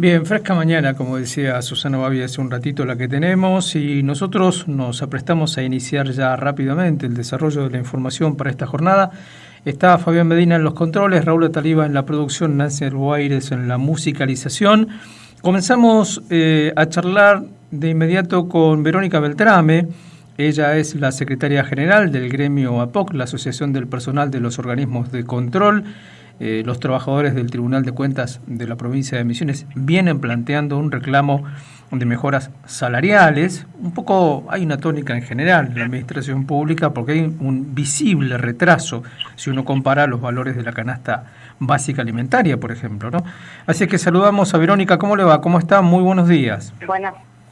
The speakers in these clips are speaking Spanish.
Bien, fresca mañana, como decía Susana Babi hace un ratito la que tenemos, y nosotros nos aprestamos a iniciar ya rápidamente el desarrollo de la información para esta jornada. Está Fabián Medina en los controles, Raúl Taliba en la producción, Nancy Arguaires en la musicalización. Comenzamos a charlar de inmediato con Verónica Beltrame. Ella es la secretaria general del gremio APOC, la Asociación del Personal de los Organismos de Control. Los trabajadores del Tribunal de Cuentas de la provincia de Misiones vienen planteando un reclamo de mejoras salariales. Un poco hay una tónica en general en la administración pública porque hay un visible retraso si uno compara los valores de la canasta básica alimentaria, por ejemplo, ¿no? Así que saludamos a Verónica. ¿Cómo le va? ¿Cómo está? Muy buenos días.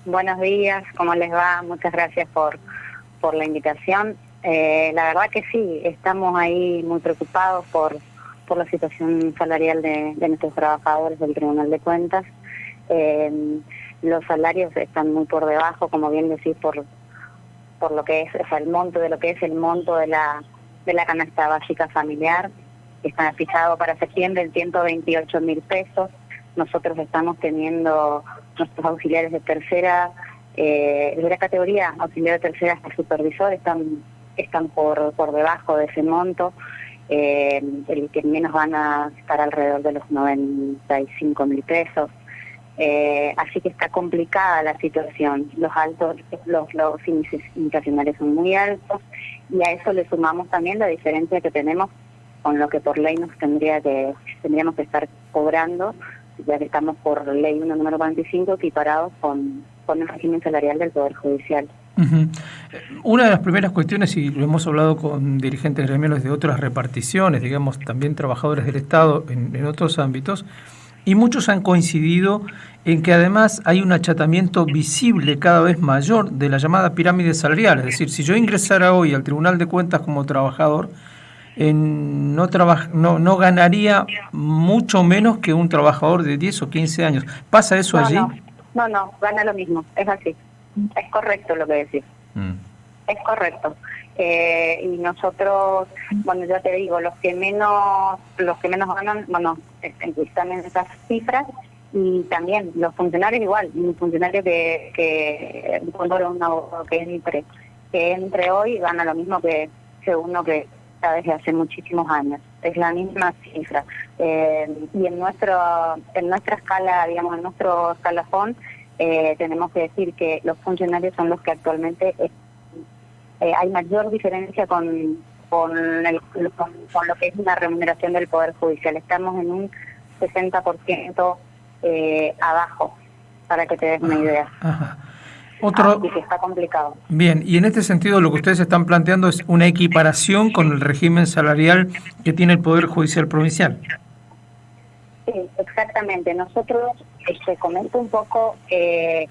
Buenos días. ¿Cómo les va? Muchas gracias por la invitación. La verdad que sí, estamos ahí muy preocupados por la situación salarial de nuestros trabajadores del Tribunal de Cuentas. Los salarios están muy por debajo, como bien decís, por lo que es, o sea, el monto de lo que es el monto de la canasta básica familiar. Está fijado para septiembre en 128.000 pesos. Nosotros estamos teniendo nuestros auxiliares de tercera categoría, auxiliar de tercera hasta supervisor, están por debajo de ese monto. El que menos van a estar alrededor de los 95.000 pesos. Así que está complicada la situación. Los índices inflacionarios son muy altos, y a eso le sumamos también la diferencia que tenemos con lo que por ley tendríamos que estar cobrando, ya que estamos por ley 1 número 45 equiparados con el régimen salarial del Poder Judicial. Uh-huh. Una de las primeras cuestiones, y lo hemos hablado con dirigentes gremiales de otras reparticiones, digamos, también trabajadores del Estado en otros ámbitos, y muchos han coincidido en que además hay un achatamiento visible cada vez mayor de la llamada pirámide salarial. Es decir, si yo ingresara hoy al Tribunal de Cuentas como trabajador, no ganaría mucho menos que un trabajador de 10 o 15 años. ¿Pasa eso allí? No, gana lo mismo, es así. Es correcto lo que decís. Es correcto. Y nosotros, bueno, ya te digo, los que menos ganan, bueno, están en esas cifras, y también los funcionarios igual, un funcionario que un abogado que entre hoy gana lo mismo que uno que está desde hace muchísimos años. Es la misma cifra. Y en nuestra escala, digamos, en nuestro escalafón, tenemos que decir que los funcionarios son los que actualmente hay mayor diferencia con lo que es una remuneración del Poder Judicial. Estamos en un 60% abajo, para que te des una idea. Ajá. Así que está complicado. Bien, y en este sentido lo que ustedes están planteando es una equiparación con el régimen salarial que tiene el Poder Judicial Provincial. Sí, exactamente. Nosotros, comento un poco el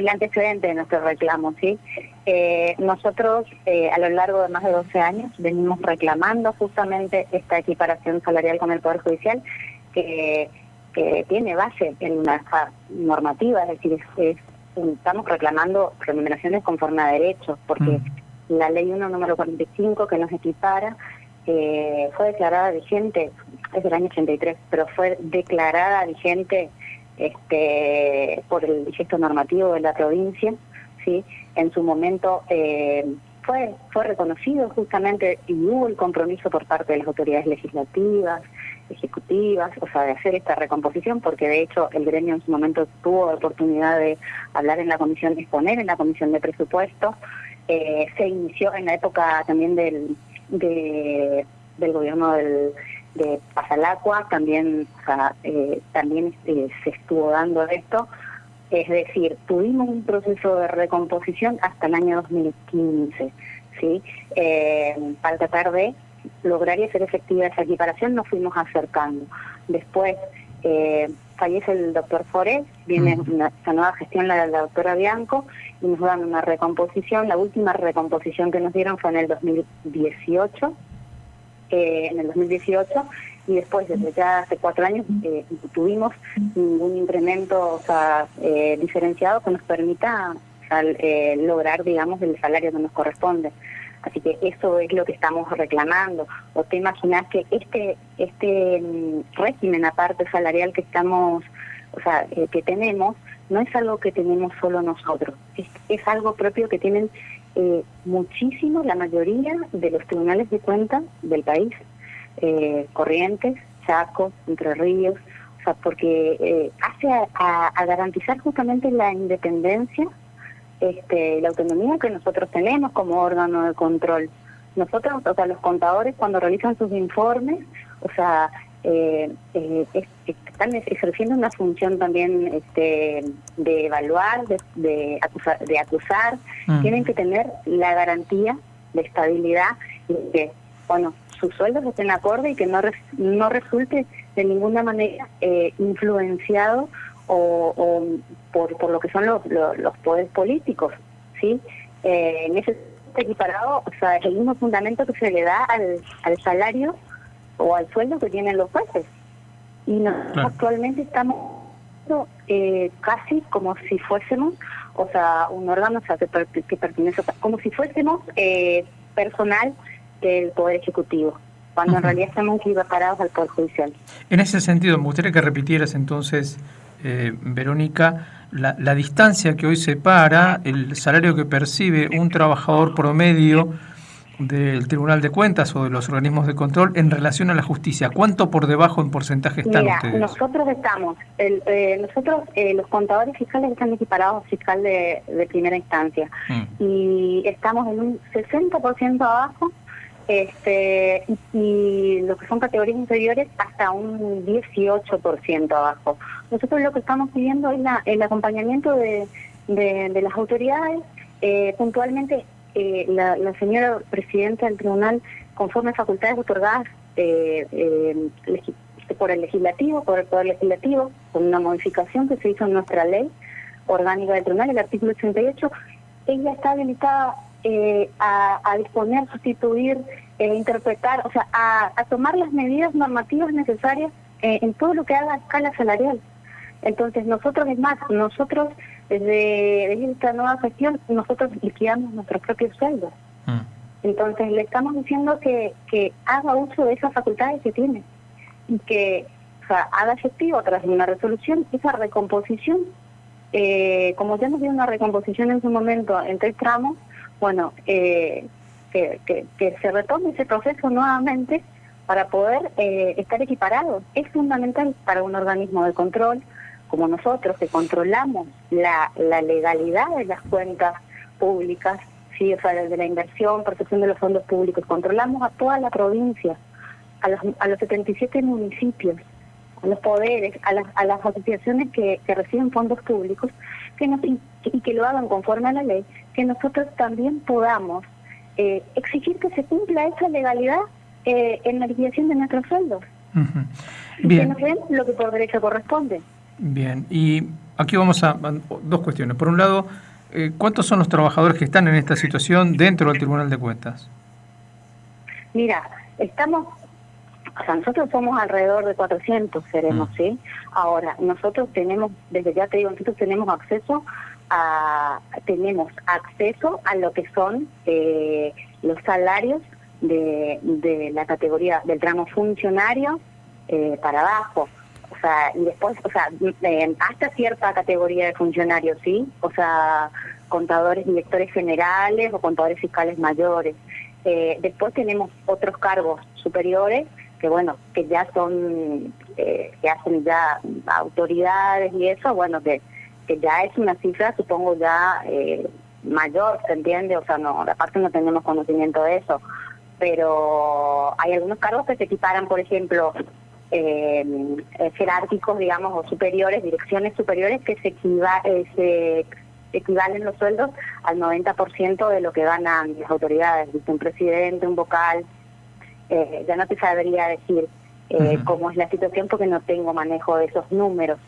antecedente de nuestro reclamo, ¿sí? Nosotros a lo largo de más de 12 años venimos reclamando justamente esta equiparación salarial con el Poder Judicial, que tiene base en una normativa, es decir, estamos reclamando remuneraciones conforme a derechos, porque la ley 1 número 45 que nos equipara fue declarada vigente, es del año 83, pero fue declarada vigente por el distrito normativo de la provincia, ¿sí? En su momento fue reconocido justamente, y hubo el compromiso por parte de las autoridades legislativas, ejecutivas, o sea, de hacer esta recomposición, porque de hecho el gremio en su momento tuvo la oportunidad de hablar en la comisión, exponer en la comisión de presupuestos. Se inició en la época también del gobierno de Pasalacua, también, o sea, se estuvo dando esto. Es decir, tuvimos un proceso de recomposición hasta el año 2015, ¿sí? Para tratar de lograr y hacer efectiva esa equiparación nos fuimos acercando. Después fallece el doctor Forés, viene esta nueva gestión, la de la doctora Bianco, y nos dan una recomposición. La última recomposición que nos dieron fue en el 2018, y después, desde ya hace 4 años, tuvimos un incremento, o sea, diferenciado que nos permita lograr, digamos, el salario que nos corresponde. Así que eso es lo que estamos reclamando. O te imaginas que este régimen aparte salarial que estamos o sea, que tenemos, no es algo que tenemos solo nosotros, es algo propio que tienen muchísimo la mayoría de los tribunales de cuentas del país, Corrientes, Chaco, Entre Ríos, o sea, porque hace a garantizar justamente la independencia, la autonomía que nosotros tenemos como órgano de control. Nosotros, o sea, los contadores cuando realizan sus informes, o sea, están ejerciendo una función también de evaluar, de acusar, tienen que tener la garantía de estabilidad y que, bueno, sus sueldos estén acorde y que no resulte de ninguna manera influenciado o por lo que son los poderes políticos, ¿sí? En ese equiparado, o sea, es el mismo fundamento que se le da al salario o al sueldo que tienen los jueces. Y nosotros actualmente estamos casi como si fuésemos, o sea, un órgano, o sea, que pertenece, como si fuésemos personal del Poder Ejecutivo, cuando en realidad estamos equiparados al Poder Judicial. En ese sentido, me gustaría que repitieras entonces, Verónica, la distancia que hoy separa el salario que percibe un trabajador promedio del Tribunal de Cuentas o de los organismos de control en relación a la justicia. ¿Cuánto por debajo en porcentaje están ustedes? Nosotros estamos, los contadores fiscales están equiparados a fiscal de primera instancia y estamos en un 60% abajo, y los que son categorías inferiores hasta un 18% abajo. Nosotros lo que estamos pidiendo es el acompañamiento de las autoridades, puntualmente la señora presidenta del tribunal, conforme a facultades otorgadas por el legislativo, por el Poder Legislativo, con una modificación que se hizo en nuestra ley orgánica del tribunal, el artículo 88, ella está habilitada a disponer, sustituir, interpretar, o sea, a tomar las medidas normativas necesarias en todo lo que haga escala salarial. Entonces nosotros, es más, desde esta nueva gestión, nosotros liquidamos nuestros propios sueldos. Entonces le estamos diciendo que haga uso de esas facultades que tiene y que, o sea, haga efectivo tras una resolución esa recomposición. Como ya nos dio una recomposición en su momento en 3 tramos, bueno, que se retome ese proceso nuevamente para poder estar equiparados. Es fundamental para un organismo de control como nosotros, que controlamos la legalidad de las cuentas públicas, ¿sí? O sea, de la inversión, protección de los fondos públicos, controlamos a toda la provincia, a los 77 municipios, a los poderes, a las asociaciones que reciben fondos públicos, y que lo hagan conforme a la ley, que nosotros también podamos exigir que se cumpla esa legalidad en la liquidación de nuestros sueldos. Y que nos den lo que por derecho corresponde. Bien, y aquí vamos a dos cuestiones. Por un lado, ¿cuántos son los trabajadores que están en esta situación dentro del Tribunal de Cuentas? Mira, nosotros somos alrededor de 400, seremos, ¿sí? Ahora, nosotros tenemos, desde ya te digo, nosotros tenemos acceso a lo que son los salarios de la categoría del tramo funcionario para abajo. O sea, y después, o sea, hasta cierta categoría de funcionarios, ¿sí? O sea, contadores, directores generales o contadores fiscales mayores. Después tenemos otros cargos superiores que, bueno, que ya son, que hacen ya autoridades y eso, bueno, que ya es una cifra, supongo, ya mayor, ¿se entiende? O sea, no, aparte no tenemos conocimiento de eso. Pero hay algunos cargos que se equiparan, por ejemplo, jerárquicos, digamos, o superiores, direcciones superiores, que se equivalen los sueldos al 90% de lo que ganan las autoridades. Un presidente, un vocal, ya no te sabría decir cómo es la situación porque no tengo manejo de esos números.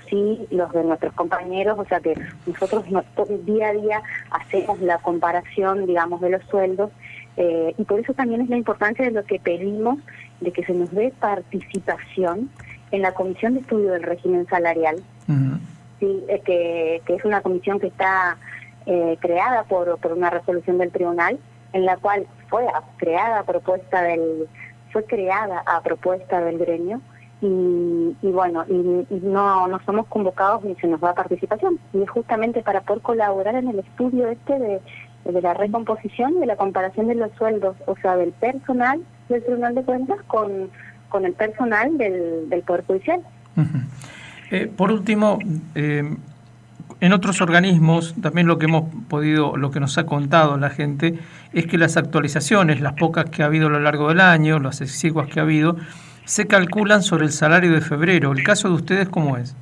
Sí, los de nuestros compañeros, o sea que nosotros día a día hacemos la comparación, digamos, de los sueldos, y por eso también es la importancia de lo que pedimos, de que se nos dé participación en la Comisión de Estudio del Régimen Salarial, sí, que es una comisión que está creada por una resolución del tribunal, en la cual fue creada a propuesta del gremio, y bueno, y no somos convocados ni se nos da participación. Y es justamente para poder colaborar en el estudio de la recomposición y de la comparación de los sueldos, o sea, del personal del Tribunal de Cuentas con el personal del Poder Judicial. Uh-huh. Por último, en otros organismos, también lo que nos ha contado la gente, es que las actualizaciones, las pocas que ha habido a lo largo del año, las exiguas que ha habido, se calculan sobre el salario de febrero. ¿El caso de ustedes cómo es?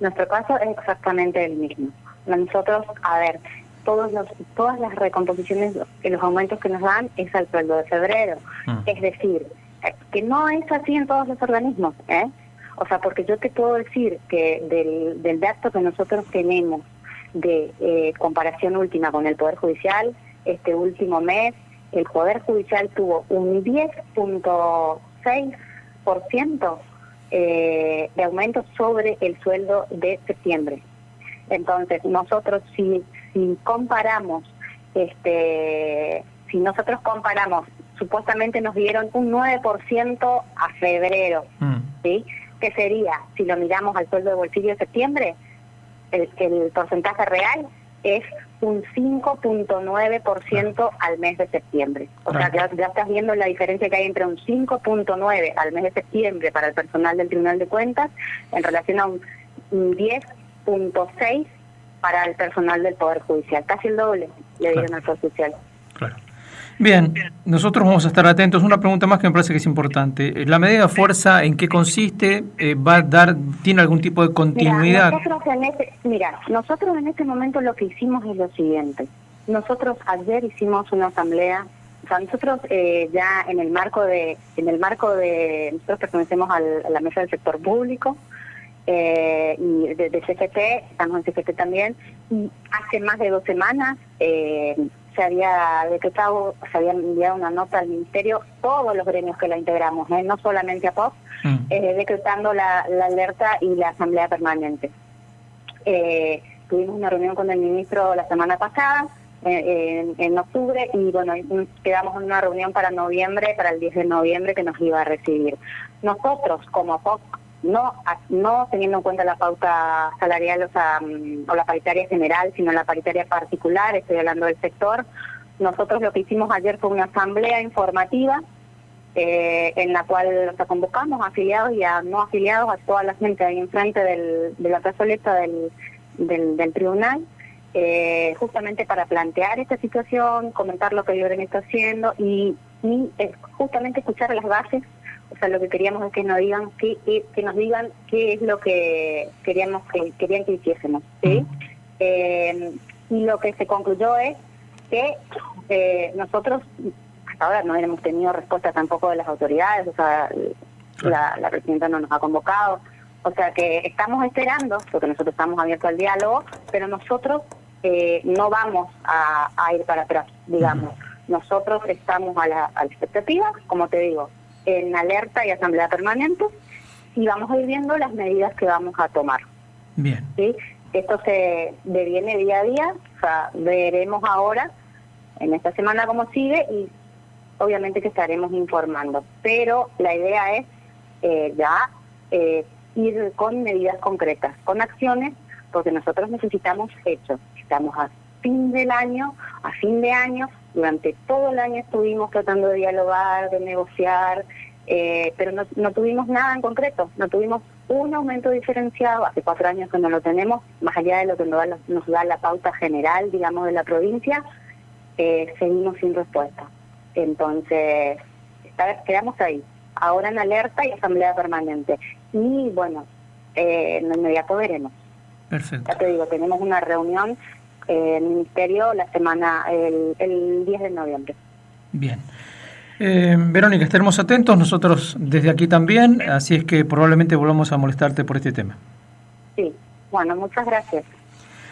Nuestro caso es exactamente el mismo. Nosotros, a ver, todas las recomposiciones, los aumentos que nos dan es al sueldo de febrero. Es decir, que no es así en todos los organismos, ¿eh? O sea, porque yo te puedo decir que del dato que nosotros tenemos de comparación última con el Poder Judicial, este último mes, el Poder Judicial tuvo un 10.6% de aumento sobre el sueldo de septiembre. Entonces, nosotros si comparamos, supuestamente nos dieron un 9% a febrero, ¿sí? Que sería, si lo miramos al sueldo de bolsillo de septiembre, el porcentaje real es un 5.9% al mes de septiembre. O sea, ya estás viendo la diferencia que hay entre un 5.9 al mes de septiembre para el personal del Tribunal de Cuentas en relación a un 10.6 para el personal del Poder Judicial. Casi el doble le dieron al Poder Judicial. Claro. Bien, nosotros vamos a estar atentos. Una pregunta más que me parece que es importante. ¿La medida de fuerza en qué consiste? ¿Tiene algún tipo de continuidad? Nosotros en este momento lo que hicimos es lo siguiente. Nosotros ayer hicimos una asamblea. O sea, nosotros ya en el marco de nosotros pertenecemos a la mesa del sector público y de CGT, estamos en CGT también, y hace más de 2 semanas se había enviado una nota al Ministerio, todos los gremios que la integramos, no solamente APOC, decretando la alerta y la asamblea permanente. Tuvimos una reunión con el ministro la semana pasada, en octubre, y bueno, quedamos en una reunión para noviembre, para el 10 de noviembre, que nos iba a recibir. Nosotros, como APOC, no teniendo en cuenta la pauta salarial, o la paritaria general, sino la paritaria particular, estoy hablando del sector. Nosotros lo que hicimos ayer fue una asamblea informativa en la cual convocamos a afiliados y a no afiliados, a toda la gente ahí enfrente de la plazoleta del tribunal, justamente para plantear esta situación, comentar lo que Lloren está haciendo y justamente escuchar las bases. O sea, lo que queríamos es que nos digan qué es lo que querían que hiciésemos, ¿sí? Y lo que se concluyó es que nosotros hasta ahora no hemos tenido respuesta tampoco de las autoridades, o sea, la presidenta no nos ha convocado, o sea que estamos esperando, porque nosotros estamos abiertos al diálogo, pero nosotros no vamos a ir para atrás, digamos. Nosotros estamos a la expectativa, como te digo, en alerta y asamblea permanente, y vamos a ir viendo las medidas que vamos a tomar. Bien. ¿Sí? Esto se deviene día a día, o sea, veremos ahora, en esta semana cómo sigue, y obviamente que estaremos informando. Pero la idea es ir con medidas concretas, con acciones, porque nosotros necesitamos hechos. Estamos a fin de año, durante todo el año estuvimos tratando de dialogar, de negociar, pero no tuvimos nada en concreto, no tuvimos un aumento diferenciado, hace 4 años que no lo tenemos, más allá de lo que nos da la pauta general, digamos, de la provincia, seguimos sin respuesta. Entonces, quedamos ahí, ahora en alerta y asamblea permanente. Y bueno, en lo inmediato veremos. Perfecto. Ya te digo, tenemos una reunión en el Ministerio el 10 de noviembre. Bien. Verónica, estaremos atentos, nosotros desde aquí también, así es que probablemente volvamos a molestarte por este tema. Sí, bueno, muchas gracias.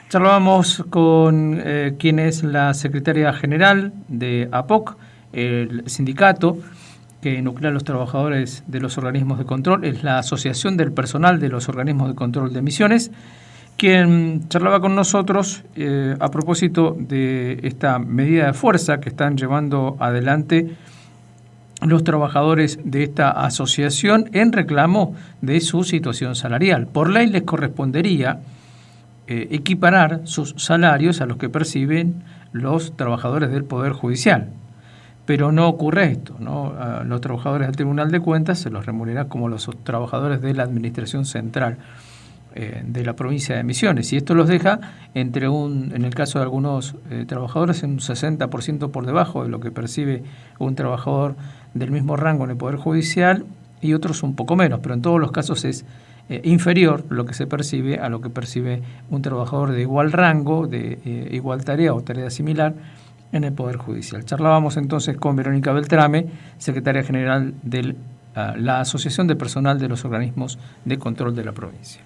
Charlábamos con quien es la secretaria general de APOC, el sindicato que nuclea a los trabajadores de los organismos de control, es la Asociación del Personal de los Organismos de Control de Emisiones, quien charlaba con nosotros a propósito de esta medida de fuerza que están llevando adelante los trabajadores de esta asociación en reclamo de su situación salarial. Por ley les correspondería equiparar sus salarios a los que perciben los trabajadores del Poder Judicial. Pero no ocurre esto, ¿no? A los trabajadores del Tribunal de Cuentas se los remunera como los trabajadores de la Administración Central de la provincia de Misiones, y esto los deja en el caso de algunos trabajadores, en un 60% por debajo de lo que percibe un trabajador del mismo rango en el Poder Judicial, y otros un poco menos, pero en todos los casos es inferior lo que se percibe a lo que percibe un trabajador de igual rango, de igual tarea o tarea similar en el Poder Judicial. Charlábamos entonces con Verónica Beltrame, secretaria general de la Asociación de Personal de los Organismos de Control de la provincia.